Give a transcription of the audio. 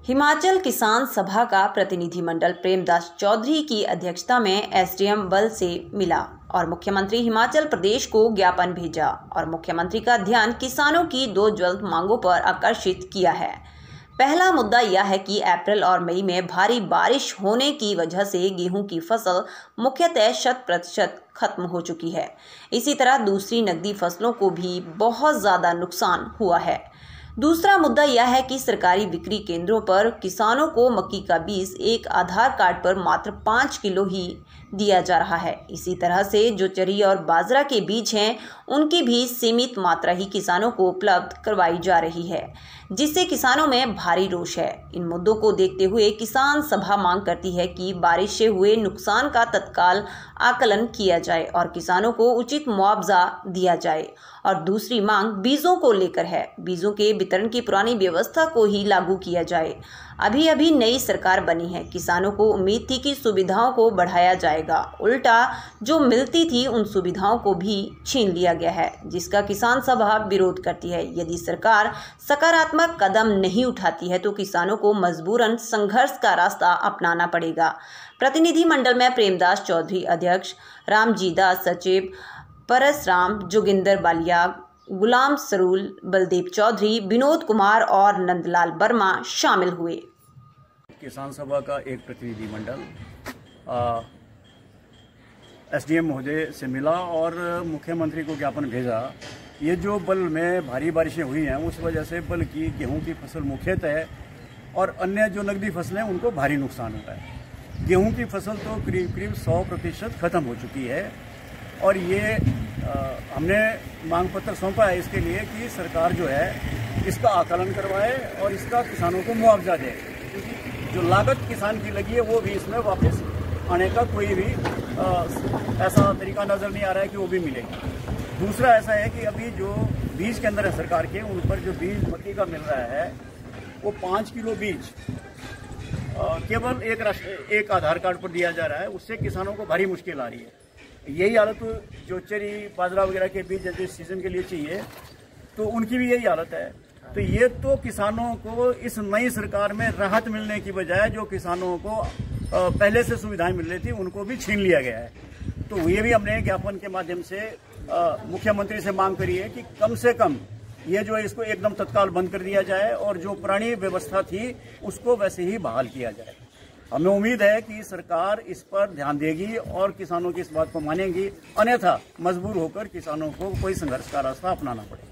हिमाचल किसान सभा का प्रतिनिधिमंडल प्रेमदास चौधरी की अध्यक्षता में एसडीएम बल से मिला और मुख्यमंत्री हिमाचल प्रदेश को ज्ञापन भेजा और मुख्यमंत्री का ध्यान किसानों की दो ज्वलंत मांगों पर आकर्षित किया है। पहला मुद्दा यह है कि अप्रैल और मई में भारी बारिश होने की वजह से गेहूं की फसल मुख्यतः 100% खत्म हो चुकी है। इसी तरह दूसरी नकदी फसलों को भी बहुत ज़्यादा नुकसान हुआ है। दूसरा मुद्दा यह है कि सरकारी बिक्री केंद्रों पर किसानों को मक्की का बीज एक आधार कार्ड पर मात्र 5 किलो ही दिया जा रहा है। इसी तरह से जो चरी और बाजरा के बीज हैं उनकी भी सीमित मात्रा ही किसानों को उपलब्ध करवाई जा रही है, जिससे किसानों में भारी रोष है। इन मुद्दों को देखते हुए किसान सभा मांग करती है कि बारिश से हुए नुकसान का तत्काल आकलन किया जाए और किसानों को उचित मुआवजा दिया जाए। और दूसरी मांग बीजों को लेकर है। बीजों के वितरण की पुरानी व्यवस्था को ही लागू किया जाए। अभी नई सरकार बनी है, किसानों को उम्मीद थी कि सुविधाओं को बढ़ाया जाएगा, उल्टा जो मिलती थी उन सुविधाओं को भी छीन लिया गया है, जिसका किसान सभा विरोध करती है। यदि सरकार सकारात्मक कदम नहीं उठाती है तो किसानों को मजबूरन संघर्ष का रास्ता अपनाना पड़ेगा। प्रतिनिधिमंडल में प्रेमदास चौधरी अध्यक्ष, रामजी दास सचिव, परसराम, जोगिंदर बालिया, गुलाम सरूल, बलदेव चौधरी, विनोद कुमार और नंदलाल वर्मा शामिल हुए। किसान सभा का एक प्रतिनिधिमंडल एसडीएम महोदय से मिला और मुख्यमंत्री को ज्ञापन भेजा। ये जो बल में भारी बारिशें हुई हैं उस वजह से बल की गेहूं की फसल मुख्यतः और अन्य जो नकदी फसलें उनको भारी नुकसान हुआ है। गेहूं की फसल तो करीब 100% खत्म हो चुकी है और ये हमने मांग पत्र सौंपा है इसके लिए कि सरकार जो है इसका आकलन करवाए और इसका किसानों को मुआवजा दे। जो लागत किसान की लगी है वो भी इसमें वापस आने का कोई भी ऐसा तरीका नज़र नहीं आ रहा है कि वो भी मिलेगी। दूसरा ऐसा है कि अभी जो बीज के अंदर है सरकार के, उन पर जो बीज मक्की का मिल रहा है वो 5 किलो बीज केवल एक आधार कार्ड पर दिया जा रहा है। उससे किसानों को भारी मुश्किल आ रही है। यही हालत जो चरी बाजरा वगैरह के बीज जिस सीजन के लिए चाहिए तो उनकी भी यही हालत है। तो ये तो किसानों को इस नई सरकार में राहत मिलने की बजाय जो किसानों को पहले से सुविधाएं मिल रही थी उनको भी छीन लिया गया है। तो ये भी हमने ज्ञापन के माध्यम से मुख्यमंत्री से मांग करी है कि कम से कम ये जो है इसको एकदम तत्काल बंद कर दिया जाए और जो पुरानी व्यवस्था थी उसको वैसे ही बहाल किया जाए। हमें उम्मीद है कि सरकार इस पर ध्यान देगी और किसानों की इस बात को मानेगी, अन्यथा मजबूर होकर किसानों को कोई संघर्ष का रास्ता अपनाना पड़ेगा।